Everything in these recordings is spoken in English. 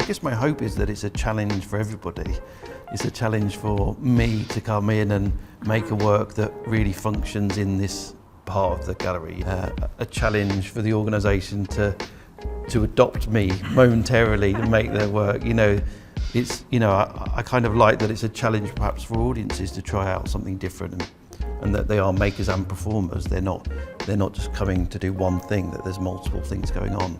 guess my hope is that it's a challenge for everybody. It's a challenge for me to come in and make a work that really functions in this part of the gallery. A challenge for the organisation to adopt me momentarily to make their work. I kind of like that it's a challenge perhaps for audiences to try out something different, and that they are makers and performers. They're not just coming to do one thing, that there's multiple things going on.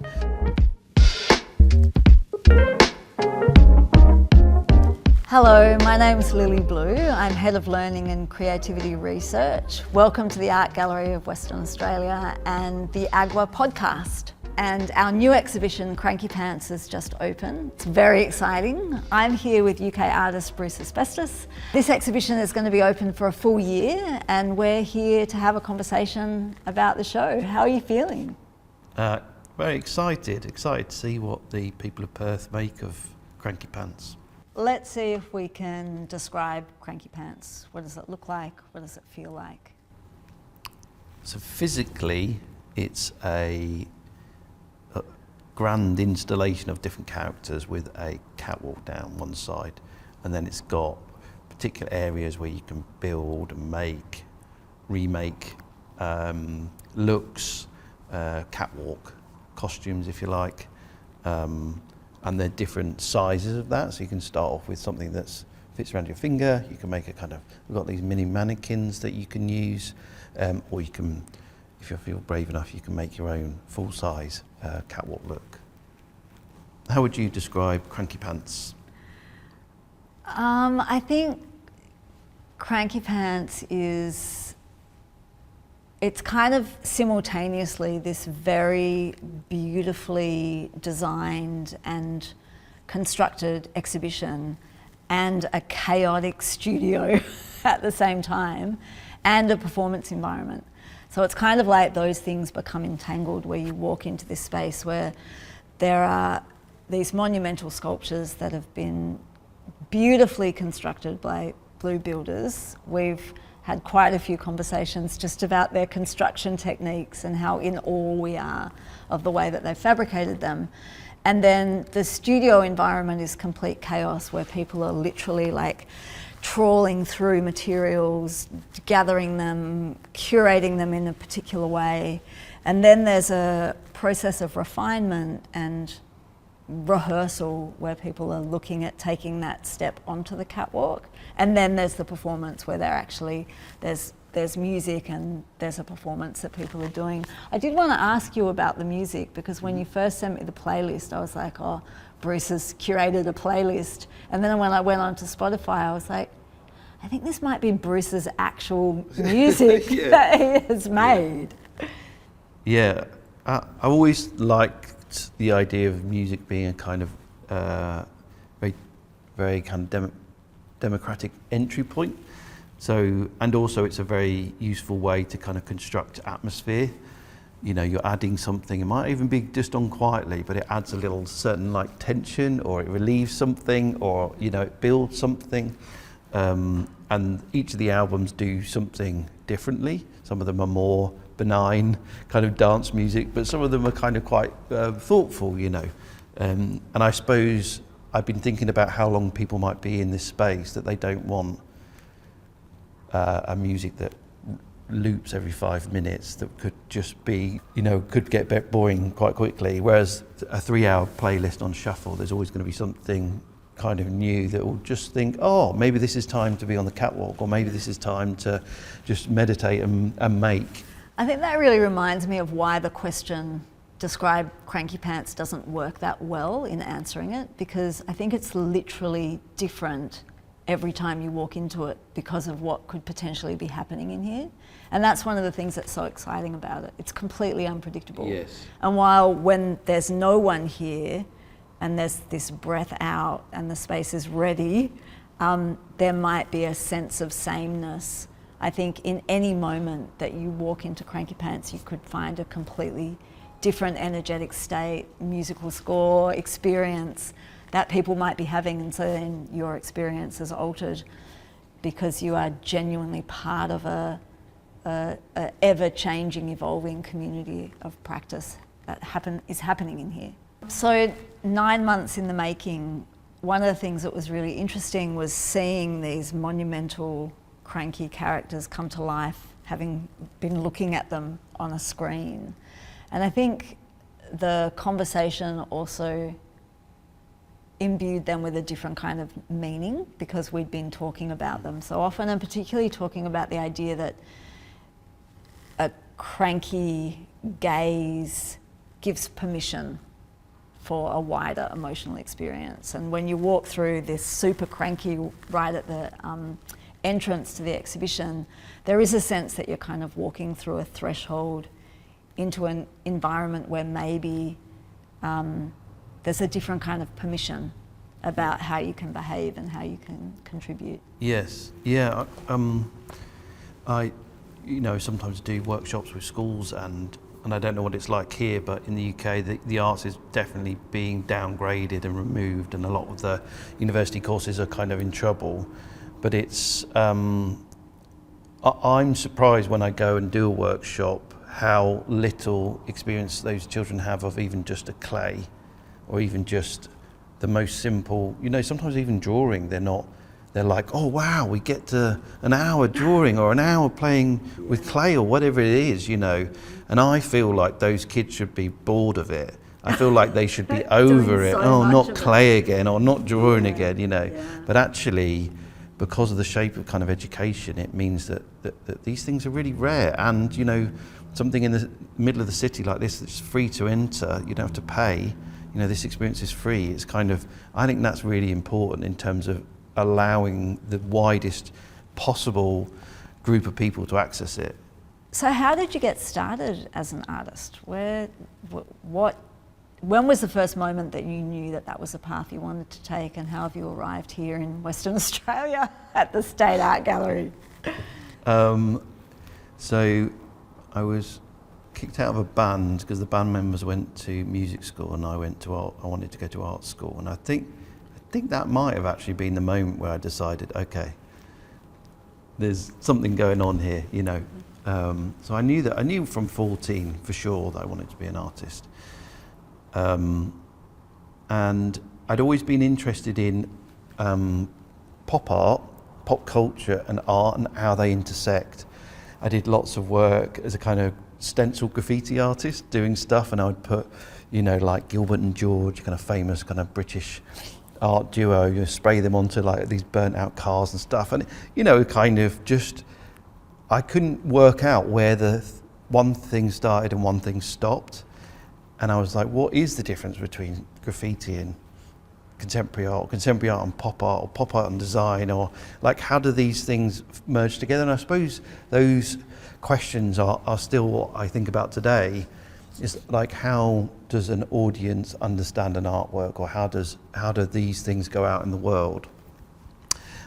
Hello, my name's Lilly Blue. I'm Head of Learning and Creativity Research. Welcome to the Art Gallery of Western Australia and the AGWA podcast. And our new exhibition, Cranky Pants, is just open. It's very exciting. I'm here with UK artist Bruce Asbestos. This exhibition is going to be open for a full year, and we're here to have a conversation about the show. How are you feeling? Very excited to see what the people of Perth make of Cranky Pants. Let's see if we can describe Cranky Pants. What does it look like? What does it feel like? So physically, it's a grand installation of different characters with a catwalk down one side, and then it's got particular areas where you can build, make, remake looks, catwalk costumes, if you like. And they're different sizes of that, so you can start off with something that fits around your finger. You can make a kind of, we've got these mini mannequins that you can use, or you can, if you feel brave enough, you can make your own full-size catwalk look. How would you describe Cranky Pants? I think Cranky Pants it's kind of simultaneously this very beautifully designed and constructed exhibition and a chaotic studio at the same time, and a performance environment. So it's kind of like those things become entangled, where you walk into this space where there are these monumental sculptures that have been beautifully constructed by blue builders. We've had quite a few conversations just about their construction techniques and how in awe we are of the way that they've fabricated them. And then the studio environment is complete chaos, where people are literally like trawling through materials, gathering them, curating them in a particular way. And then there's a process of refinement and rehearsal where people are looking at taking that step onto the catwalk. And then there's the performance where there's music and there's a performance that people are doing. I did want to ask you about the music, because when you first sent me the playlist, I was like, oh, Bruce has curated a playlist. And then when I went onto Spotify, I was like, I think this might be Bruce's actual music that he has made. Yeah, I always liked the idea of music being a kind of very kind of democratic entry point. So, and also it's a very useful way to kind of construct atmosphere. You know, you're adding something, it might even be just done quietly, but it adds a little certain like tension, or it relieves something, or, you know, it builds something. And each of the albums do something differently. Some of them are more benign kind of dance music, but some of them are kind of quite thoughtful, you know. And I suppose I've been thinking about how long people might be in this space, that they don't want a music that loops every 5 minutes, that could just be, you know, could get a bit boring quite quickly. Whereas a 3-hour playlist on shuffle, there's always going to be something kind of new that will just think, oh, maybe this is time to be on the catwalk, or maybe this is time to just meditate and make. I think that really reminds me of why the question, describe Cranky Pants, doesn't work that well in answering it, because I think it's literally different every time you walk into it because of what could potentially be happening in here. And that's one of the things that's so exciting about it. It's completely unpredictable. Yes. And while when there's no one here and there's this breath out and the space is ready, there might be a sense of sameness. I think in any moment that you walk into Cranky Pants, you could find a completely different energetic state, musical score, experience that people might be having, and so then your experience is altered because you are genuinely part of a ever-changing, evolving community of practice that is happening in here. So 9 months in the making, one of the things that was really interesting was seeing these monumental cranky characters come to life, having been looking at them on a screen. And I think the conversation also imbued them with a different kind of meaning because we'd been talking about them so often, and particularly talking about the idea that a cranky gaze gives permission for a wider emotional experience. And when you walk through this super cranky right at the entrance to the exhibition, there is a sense that you're kind of walking through a threshold into an environment where maybe there's a different kind of permission about how you can behave and how you can contribute. Yes, yeah. I sometimes do workshops with schools, and I don't know what it's like here, but in the UK, the arts is definitely being downgraded and removed, and a lot of the university courses are kind of in trouble. But it's, I'm surprised when I go and do a workshop how little experience those children have of even just a clay, or even just the most simple, sometimes even drawing, they're like, oh wow, we get to an hour drawing or an hour playing with clay or whatever it is, and I feel like those kids should be bored of it. I feel like they should be over it. Oh, not clay again, or not drawing again, Yeah. But actually, because of the shape of kind of education, it means that these things are really rare. And, something in the middle of the city like this that's free to enter, you don't have to pay, this experience is free. It's kind of, I think that's really important in terms of allowing the widest possible group of people to access it. So how did you get started as an artist? When was the first moment that you knew that was a path you wanted to take, and how have you arrived here in Western Australia at the State Art Gallery? So I was kicked out of a band because the band members went to music school and I wanted to go to art school, and I think that might have actually been the moment where I decided, okay, there's something going on here, So I knew from 14 for sure that I wanted to be an artist. And I'd always been interested in pop art, pop culture and art, and how they intersect. I did lots of work as a kind of stencil graffiti artist, doing stuff, and I would put, like Gilbert and George, kind of famous kind of British art duo, spray them onto like these burnt out cars and stuff, and kind of just, I couldn't work out where the one thing started and one thing stopped. And I was like, what is the difference between graffiti and contemporary art and pop art, or pop art and design, or like how do these things merge together? And I suppose those questions are still what I think about today, is like, how does an audience understand an artwork, or how do these things go out in the world?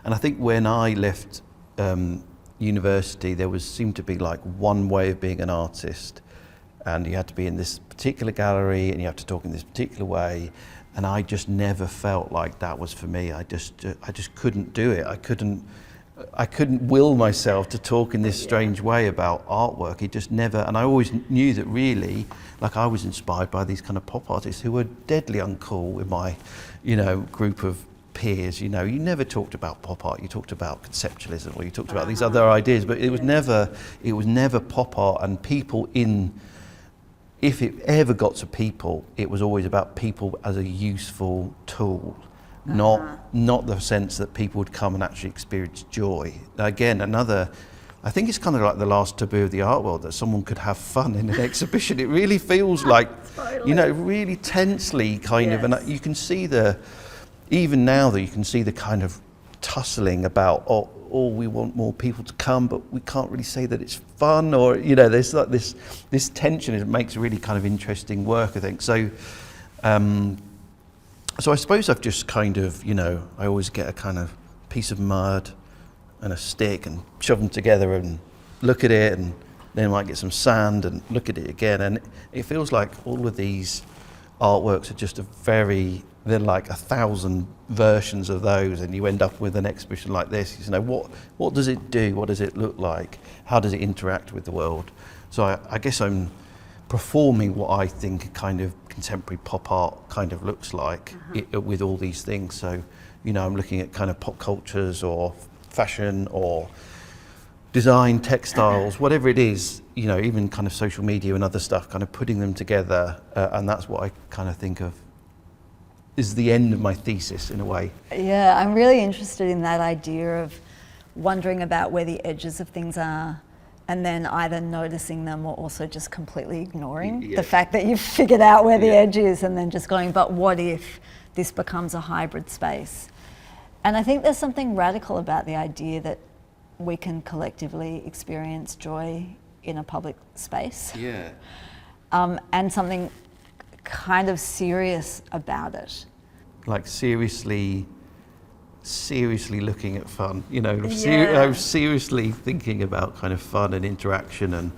And I think when I left university, there seemed to be like one way of being an artist, and you had to be in this particular gallery and you have to talk in this particular way, and I just never felt like that was for me. I just couldn't do it. I couldn't will myself to talk in this strange way about artwork. It just never, and I always knew that really, like, I was inspired by these kind of pop artists who were deadly uncool with my, group of peers. You never talked about pop art, you talked about conceptualism, or you talked about these other ideas, but it was never pop art, and people if it ever got to people, it was always about people as a useful tool, not the sense that people would come and actually experience joy. Again, I think it's kind of like the last taboo of the art world, that someone could have fun in an exhibition. It really feels like, totally. Really tensely kind of, and you can see even now that you can see the kind of tussling about, we want more people to come, but we can't really say that it's fun, or there's like this tension. It makes really kind of interesting work, I think. So I suppose I've just kind of, I always get a kind of piece of mud and a stick and shove them together and look at it, and then I might get some sand and look at it again, and it feels like all of these artworks are just they're like 1,000 versions of those, and you end up with an exhibition like this. What does it do? What does it look like? How does it interact with the world? So I guess I'm performing what I think a kind of contemporary pop art kind of looks like with all these things. So, you know, I'm looking at kind of pop cultures or fashion or design, textiles, whatever it is, you know, even kind of social media and other stuff, kind of putting them together. And that's what I kind of think of is the end of my thesis in a way. Yeah, I'm really interested in that idea of wondering about where the edges of things are and then either noticing them or also just completely ignoring the fact that you've figured out where the edge is and then just going, but what if this becomes a hybrid space? And I think there's something radical about the idea that we can collectively experience joy in a public space. Yeah. And something kind of serious about it. Like seriously looking at fun, you know, seriously thinking about kind of fun and interaction, and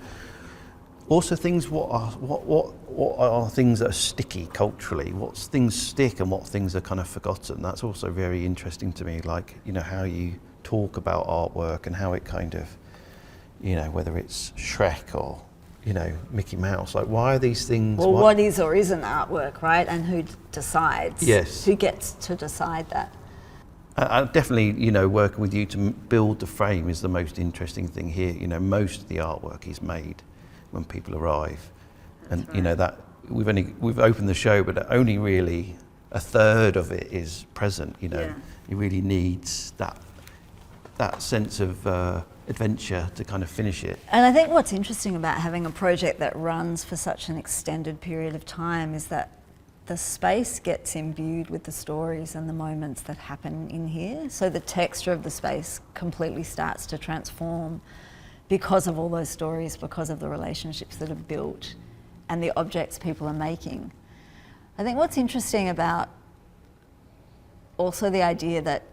also things what are things that are sticky culturally, what things stick and what things are kind of forgotten. That's also very interesting to me, like, you know, how you talk about artwork and how it kind of, you know, whether it's Shrek or, you know, Mickey Mouse, like why are these things... Well, what is or isn't artwork, right? And who decides? Yes. Who gets to decide that? I definitely, you know, working with you to build the frame is the most interesting thing here. You know, most of the artwork is made when people arrive. And, you know, that we've opened the show, but only really a third of it is present, you know. Yeah. It really needs that sense of adventure to kind of finish it. And I think what's interesting about having a project that runs for such an extended period of time is that the space gets imbued with the stories and the moments that happen in here. So the texture of the space completely starts to transform because of all those stories, because of the relationships that are built and the objects people are making. I think what's interesting about also the idea that,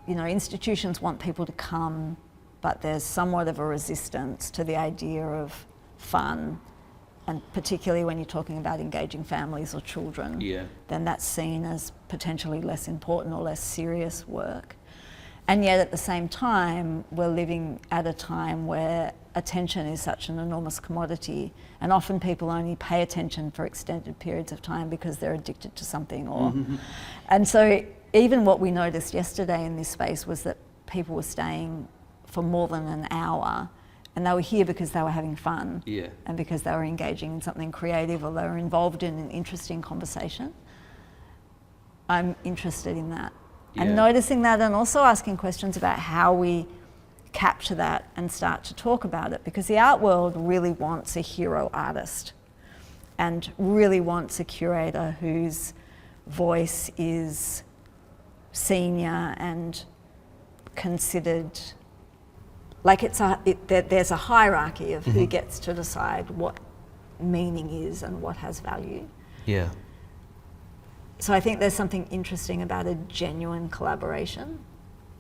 you know, institutions want people to come, but there's somewhat of a resistance to the idea of fun, and particularly when you're talking about engaging families or children, then that's seen as potentially less important or less serious work. And yet at the same time, we're living at a time where attention is such an enormous commodity, and often people only pay attention for extended periods of time because they're addicted to something. Or, and so even what we noticed yesterday in this space was that people were staying for more than an hour, and they were here because they were having fun and because they were engaging in something creative or they were involved in an interesting conversation. I'm interested in that. And noticing that, and also asking questions about how we capture that and start to talk about it, because the art world really wants a hero artist and really wants a curator whose voice is senior and considered. Like there's a hierarchy of who gets to decide what meaning is and what has value. Yeah. So I think there's something interesting about a genuine collaboration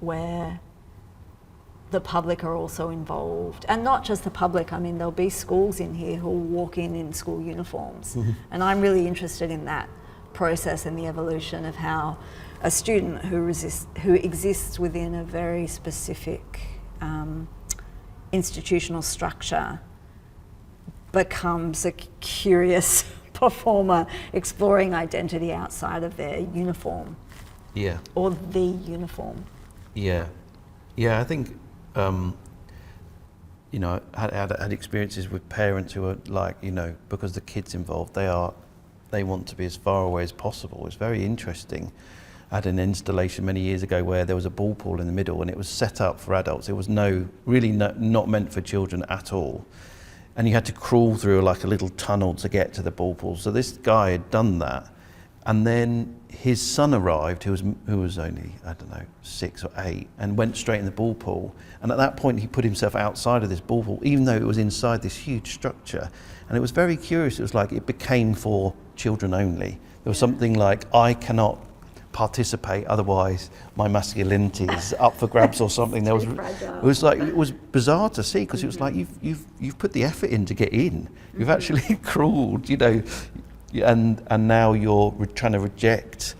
where the public are also involved, and not just the public. I mean, there'll be schools in here who will walk in school uniforms, and I'm really interested in that process and the evolution of how a student who exists within a very specific institutional structure becomes a curious performer exploring identity outside of their uniform. Yeah. Or the uniform. Yeah. Yeah, I think, you know, I had experiences with parents who are like, you know, because the kids involved, they want to be as far away as possible. It's very interesting. I had an installation many years ago where there was a ball pool in the middle and it was set up for adults. It was not meant for children at all. And you had to crawl through like a little tunnel to get to the ball pool. So this guy had done that. And then his son arrived, who was only, I don't know, 6 or 8, and went straight in the ball pool. And at that point, he put himself outside of this ball pool, even though it was inside this huge structure. And it was very curious. It was like it became for children only. There was something like, I cannot participate, otherwise my masculinity is up for grabs or something. It was bizarre to see, because it was like you've put the effort in to get in. You've actually crawled, you know, and now you're trying to reject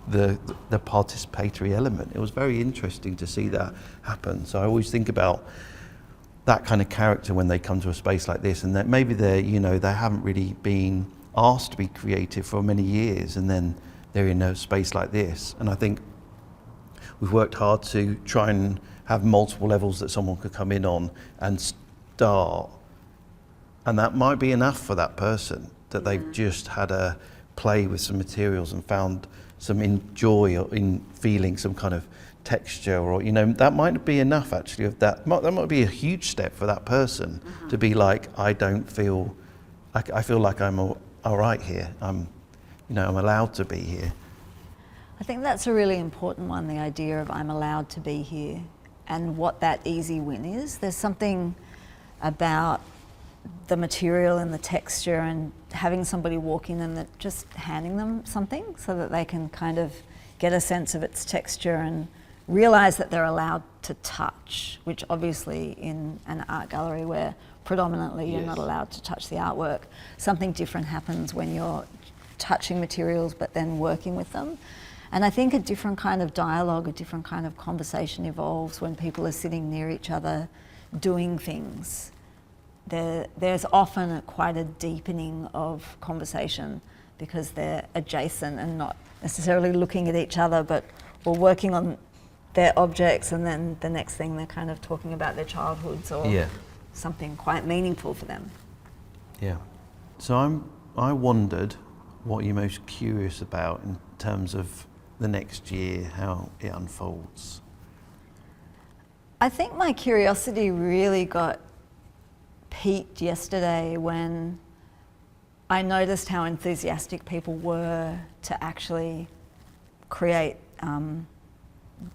the participatory element. It was very interesting to see that happen. So I always think about that kind of character when they come to a space like this, and that maybe they're, you know, they haven't really been asked to be creative for many years, and then they're in a space like this. And I think we've worked hard to try and have multiple levels that someone could come in on and start, and that might be enough for that person, that they've just had a play with some materials and found some joy in feeling some kind of texture, or, you know, that might be enough actually. Of that might be a huge step for that person to be like, I feel like I'm all right here. I'm allowed to be here. I think that's a really important one, the idea of I'm allowed to be here, and what that easy win is. There's something about the material and the texture and having somebody walk in and just handing them something so that they can kind of get a sense of its texture and realize that they're allowed to touch, which obviously in an art gallery where predominantly you're not allowed to touch the artwork, something different happens when you're touching materials but then working with them. And I think a different kind of dialogue, a different kind of conversation evolves when people are sitting near each other doing things. There's often quite a deepening of conversation because they're adjacent and not necessarily looking at each other, but we're working on their objects, and then the next thing they're kind of talking about their childhoods or something quite meaningful for them. Yeah. So I wondered what you're most curious about in terms of the next year, how it unfolds. I think my curiosity really got peaked yesterday when I noticed how enthusiastic people were to actually create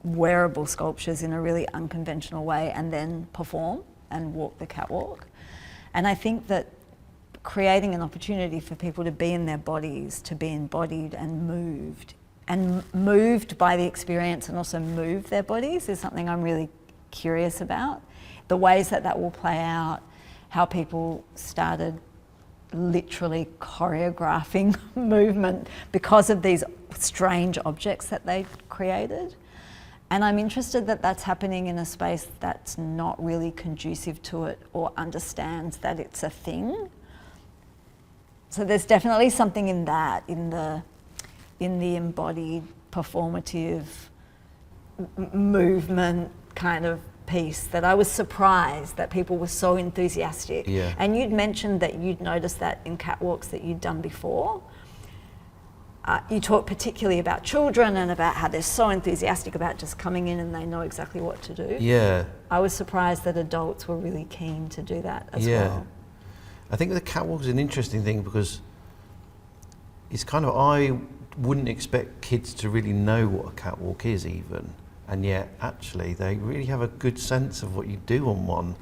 wearable sculptures in a really unconventional way and then perform and walk the catwalk. And I think that creating an opportunity for people to be in their bodies, to be embodied and moved by the experience and also move their bodies is something I'm really curious about. The ways that will play out, how people started literally choreographing movement because of these strange objects that they created. And I'm interested that that's happening in a space that's not really conducive to it or understands that it's a thing. So there's definitely something in that, in the embodied, performative movement kind of piece, that I was surprised that people were so enthusiastic. Yeah. And you'd mentioned that you'd noticed that in catwalks that you'd done before. You talk particularly about children and about how they're so enthusiastic about just coming in and they know exactly what to do. Yeah. I was surprised that adults were really keen to do that as well. I think the catwalk is an interesting thing because it's kind of, I wouldn't expect kids to really know what a catwalk is even, and yet actually they really have a good sense of what you do on one.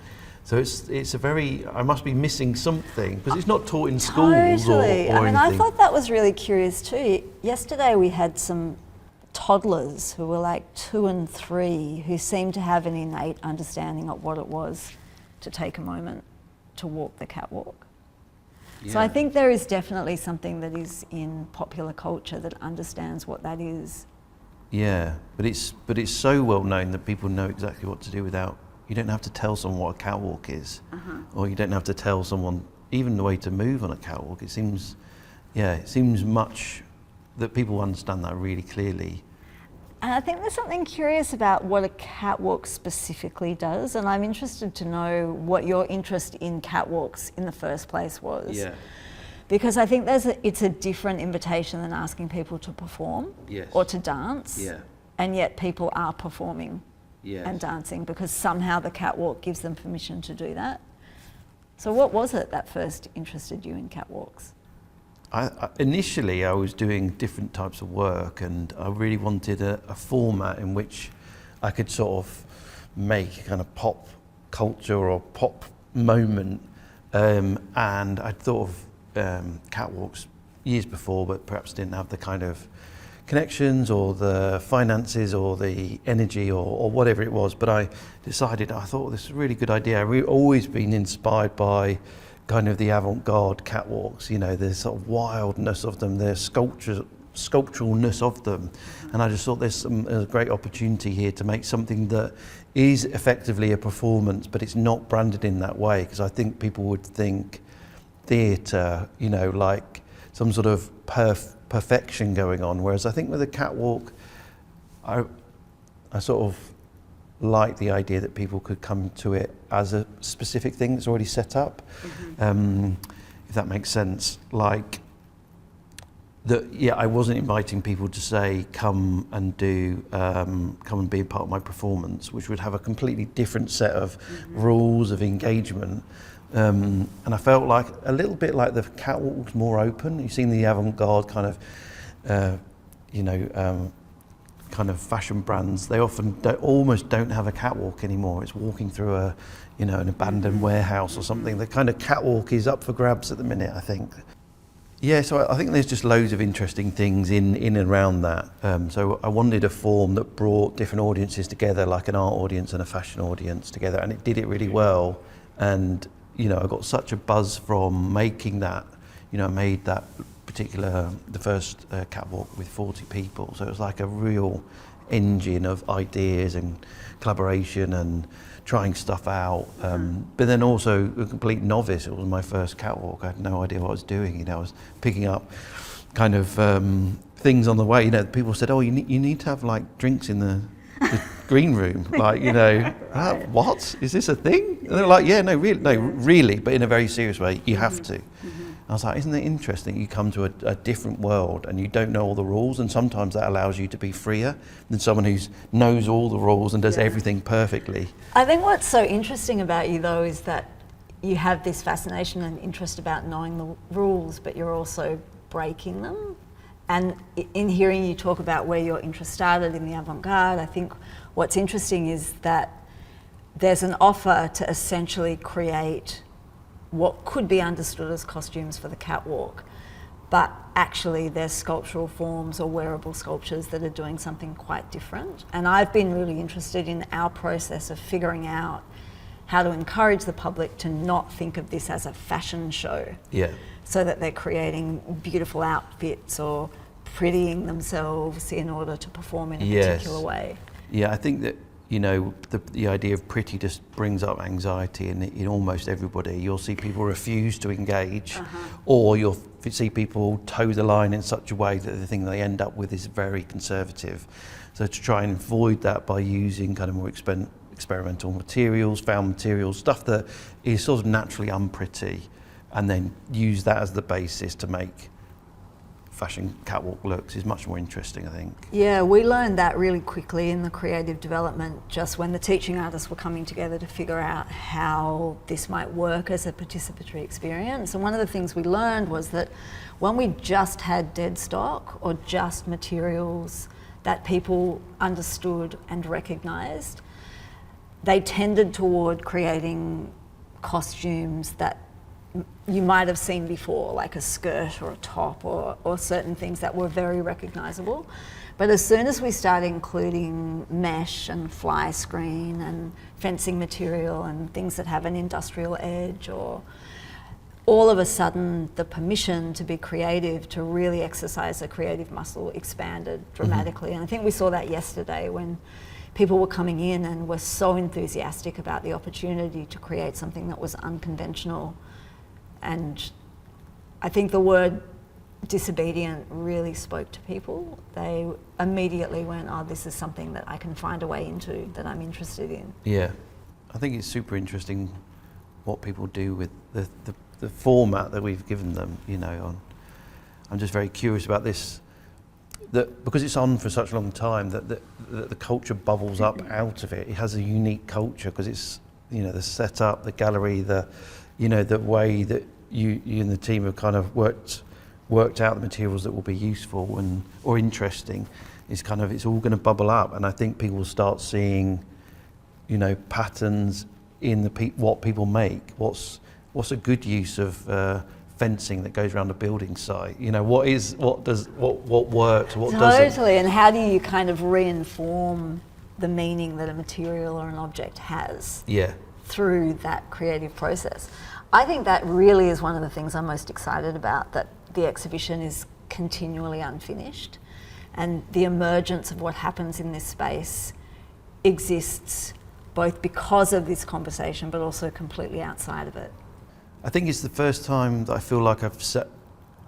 So it's a very, I must be missing something because it's not taught in schools Totally. or I mean, I anything. thought that was really curious too. Yesterday we had some toddlers who were like 2 and 3 who seemed to have an innate understanding of what it was to take a moment to walk the catwalk. Yeah. So I think there is definitely something that is in popular culture that understands what that is. Yeah, but it's so well known that people know exactly what to do without. You don't have to tell someone what a catwalk is, or you don't have to tell someone even the way to move on a catwalk. It seems much that people understand that really clearly. And I think there's something curious about what a catwalk specifically does, and I'm interested to know what your interest in catwalks in the first place was. Yeah. Because I think it's a different invitation than asking people to perform or to dance, and yet people are performing and dancing because somehow the catwalk gives them permission to do that. So what was it that first interested you in catwalks? Initially, I was doing different types of work, and I really wanted a format in which I could sort of make a kind of pop culture or pop moment. And I'd thought of catwalks years before, but perhaps didn't have the kind of connections or the finances or the energy or whatever it was. But I decided, I thought this is a really good idea. I've always been inspired by kind of the avant-garde catwalks, you know, the sort of wildness of them, their sculptural sculpturalness of them. And I just thought there's a great opportunity here to make something that is effectively a performance, but it's not branded in that way, because I think people would think theatre, you know, like some sort of perfection going on, whereas I think with a catwalk, I sort of like the idea that people could come to it as a specific thing that's already set up, if that makes sense. Like, I wasn't inviting people to say, come and be a part of my performance, which would have a completely different set of rules of engagement. And I felt like a little bit like the catwalk was more open. You've seen the avant-garde kind of, kind of fashion brands. They often almost don't have a catwalk anymore. It's walking through an abandoned warehouse or something. The kind of catwalk is up for grabs at the minute, I think. Yeah, so I think there's just loads of interesting things in and around that. So I wanted a form that brought different audiences together, like an art audience and a fashion audience together, and it did it really well. And I got such a buzz from making that. I made that the first catwalk with 40 people, so it was like a real engine of ideas and collaboration and trying stuff out, but then also a complete novice. It was my first catwalk. I had no idea what I was doing. I was picking up kind of things on the way. People said, oh, you need to have like drinks in the green room, like, what, is this a thing? And they're like, yeah, no, really, but in a very serious way, you have to. I was like, isn't it interesting? You come to a different world and you don't know all the rules, and sometimes that allows you to be freer than someone who knows all the rules and does everything perfectly. I think what's so interesting about you, though, is that you have this fascination and interest about knowing the rules, but you're also breaking them. And in hearing you talk about where your interest started in the avant-garde, I think what's interesting is that there's an offer to essentially create what could be understood as costumes for the catwalk, but actually they're sculptural forms or wearable sculptures that are doing something quite different. And I've been really interested in our process of figuring out how to encourage the public to not think of this as a fashion show. Yeah. So that they're creating beautiful outfits or prettying themselves in order to perform in a particular way. Yeah, I think that the idea of pretty just brings up anxiety in almost everybody. You'll see people refuse to engage, or you'll see people toe the line in such a way that the thing they end up with is very conservative. So to try and avoid that by using kind of more experimental materials, found materials, stuff that is sort of naturally unpretty, and then use that as the basis to make fashion catwalk looks is much more interesting, I think. Yeah, we learned that really quickly in the creative development, just when the teaching artists were coming together to figure out how this might work as a participatory experience. And one of the things we learned was that when we just had dead stock or just materials that people understood and recognised, they tended toward creating costumes that you might have seen before, like a skirt or a top or certain things that were very recognisable. But as soon as we started including mesh and fly screen and fencing material and things that have an industrial edge, or all of a sudden the permission to be creative, to really exercise a creative muscle, expanded dramatically. And I think we saw that yesterday when people were coming in and were so enthusiastic about the opportunity to create something that was unconventional. And I think the word disobedient really spoke to people. They immediately went, oh, this is something that I can find a way into, that I'm interested in. Yeah, I think it's super interesting what people do with the format that we've given them, I'm just very curious about this, that because it's on for such a long time, that the culture bubbles up out of it. It has a unique culture because it's, the setup, the gallery, the way that you and the team have kind of worked out the materials that will be useful or interesting is kind of, it's all going to bubble up. And I think people will start seeing, patterns in what people make. What's a good use of fencing that goes around a building site? What works, what doesn't? Totally, and how do you kind of reinform the meaning that a material or an object has? Yeah. Through that creative process. I think that really is one of the things I'm most excited about that the exhibition is continually unfinished. And the emergence of what happens in this space exists both because of this conversation, but also completely outside of it. I think it's the first time that I feel like I've set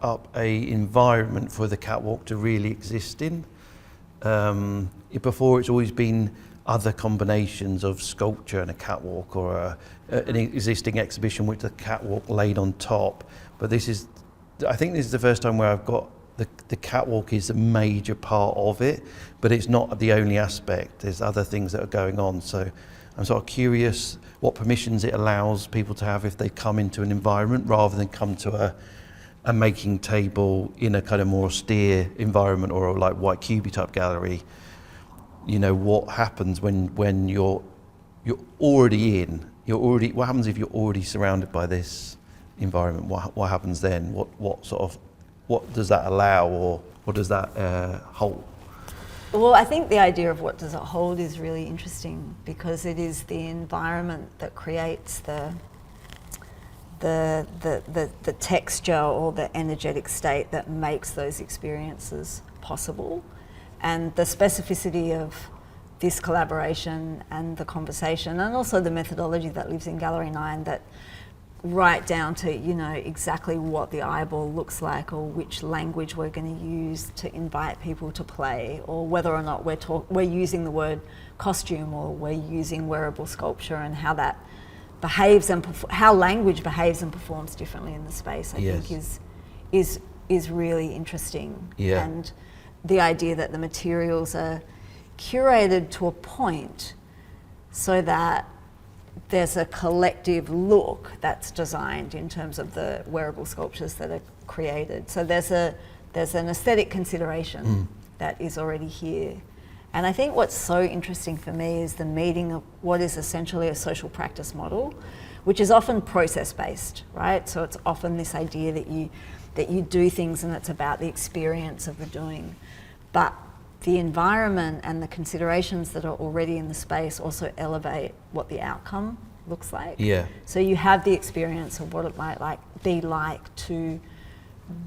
up a environment for the catwalk to really exist in. Before, it's always been other combinations of sculpture and a catwalk, or an existing exhibition with the catwalk laid on top. But I think this is the first time where I've got the catwalk is a major part of it, but it's not the only aspect. There's other things that are going on. So I'm sort of curious what permissions it allows people to have if they come into an environment rather than come to a making table in a kind of more austere environment, or like white cubey type gallery. You know, what happens when you're already in? What happens if you're already surrounded by this environment? What happens then? What does that allow, or what does that hold? Well, I think the idea of what does it hold is really interesting, because it is the environment that creates the texture or the energetic state that makes those experiences possible. And the specificity of this collaboration and the conversation, and also the methodology that lives in Gallery 9, that right down to, you know, exactly what the eyeball looks like, or which language we're going to use to invite people to play, or whether or not we're using the word costume, or we're using wearable sculpture, and how that behaves and how language behaves and performs differently in the space, I think is really interesting. Yeah. And the idea that the materials are curated to a point so that there's a collective look that's designed in terms of the wearable sculptures that are created. So there's an aesthetic consideration that is already here. And I think what's so interesting for me is the meeting of what is essentially a social practice model, which is often process-based, right? So it's often this idea that you do things and it's about the experience of the doing. But the environment and the considerations that are already in the space also elevate what the outcome looks like. Yeah. So you have the experience of what it might be like to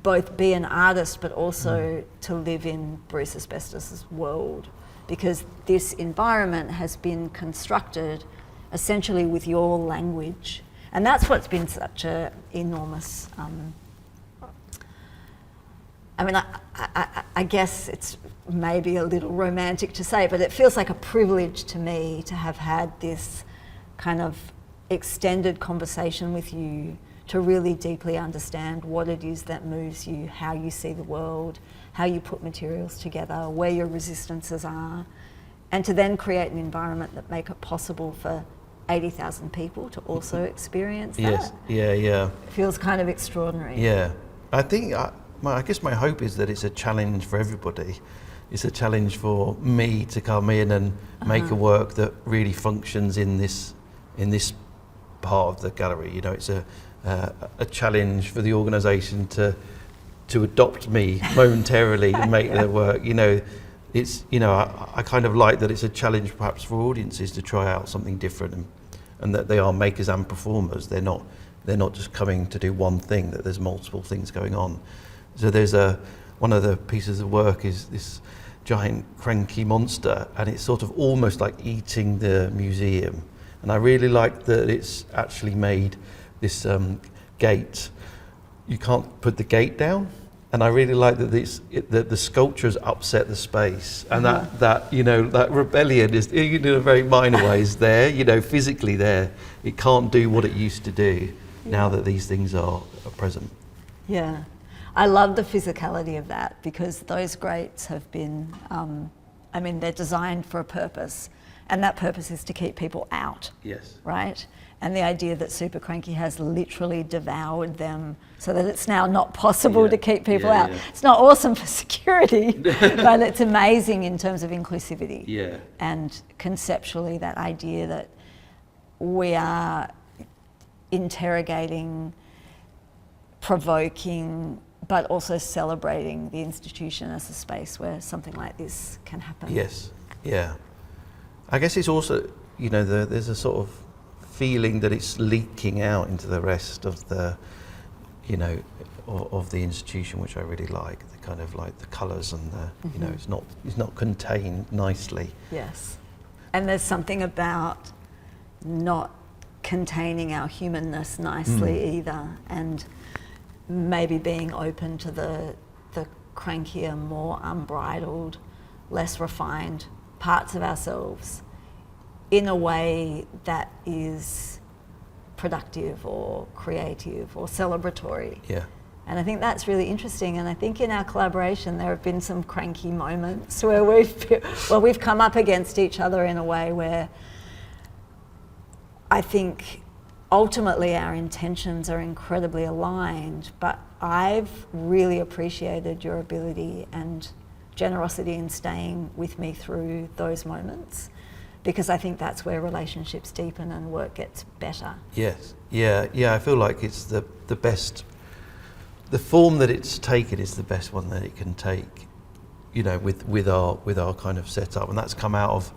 both be an artist, but also to live in Bruce Asbestos' world, because this environment has been constructed essentially with your language. And that's what's been such an enormous, I guess it's maybe a little romantic to say, but it feels like a privilege to me to have had this kind of extended conversation with you, to really deeply understand what it is that moves you, how you see the world, how you put materials together, where your resistances are, and to then create an environment that make it possible for 80,000 people to also experience that. Yes, yeah. It feels kind of extraordinary. Yeah, I think, I guess my hope is that it's a challenge for everybody. It's a challenge for me to come in and make a work that really functions in this part of the gallery. You know, it's a challenge for the organisation to adopt me momentarily and make their work. You know, it's, you know, I kind of like that it's a challenge perhaps for audiences to try out something different, and that they are makers and performers. They're not just coming to do one thing, that there's multiple things going on. So there's one of the pieces of work is this giant cranky monster, and it's sort of almost like eating the museum. And I really like that it's actually made this gate. You can't put the gate down, and I really like that the sculptures upset the space, and that you know, that rebellion is, in a very minor ways there. You know, physically there, it can't do what it used to do now that these things are present. Yeah. I love the physicality of that, because those grates have been, they're designed for a purpose, and that purpose is to keep people out. Yes. Right? And the idea that Super Cranky has literally devoured them so that it's now not possible to keep people out. Yeah. It's not awesome for security, but it's amazing in terms of inclusivity. Yeah. And conceptually, that idea that we are interrogating, provoking, but also celebrating the institution as a space where something like this can happen. Yes, yeah. I guess it's also, you know, there's a sort of feeling that it's leaking out into the rest of the you know, of the institution, which I really like. The kind of like the colours and the, you know, it's not contained nicely. Yes. And there's something about not containing our humanness nicely either, and maybe being open to the crankier, more unbridled, less refined parts of ourselves in a way that is productive or creative or celebratory. Yeah. And I think that's really interesting. And I think in our collaboration there have been some cranky moments where we've come up against each other in a way where I think ultimately our intentions are incredibly aligned, but I've really appreciated your ability and generosity in staying with me through those moments, because I think that's where relationships deepen and work gets better. Yes. Yeah. I feel like it's the best. The form that it's taken is the best one that it can take, you know, with our kind of setup, and that's come out of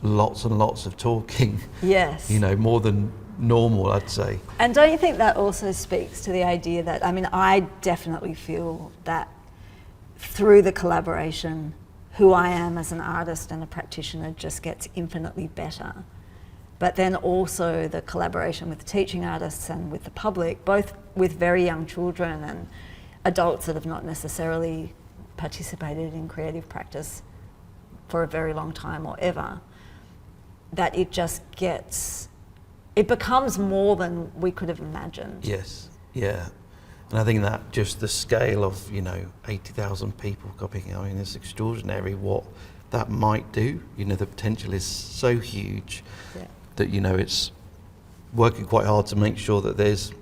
lots and lots of talking. Yes. You know, more than normal, I'd say. And don't you think that also speaks to the idea that, I mean, I definitely feel that through the collaboration, who I am as an artist and a practitioner just gets infinitely better. But then also the collaboration with the teaching artists and with the public, both with very young children and adults that have not necessarily participated in creative practice for a very long time or ever, that it just gets, it becomes more than we could have imagined. Yes, yeah. And I think that just the scale of, you know, 80,000 people copying, I mean, it's extraordinary what that might do. You know, the potential is so huge that, you know, it's working quite hard to make sure that there's,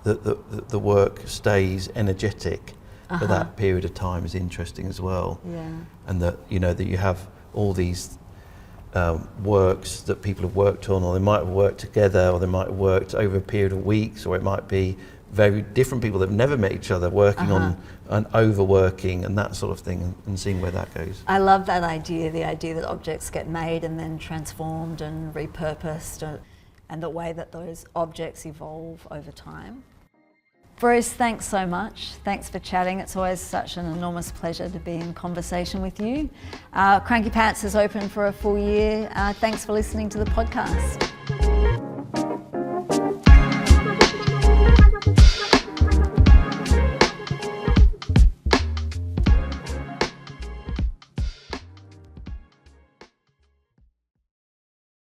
that the work stays energetic for that period of time is interesting as well. Yeah. And that, you know, that you have all these works that people have worked on, or they might have worked together, or they might have worked over a period of weeks, or it might be very different people that have never met each other working on and overworking and that sort of thing, and seeing where that goes. I love that idea, the idea that objects get made and then transformed and repurposed, and the way that those objects evolve over time. Bruce, thanks so much. Thanks for chatting. It's always such an enormous pleasure to be in conversation with you. Cranky Pants is open for a full year. Thanks for listening to the podcast.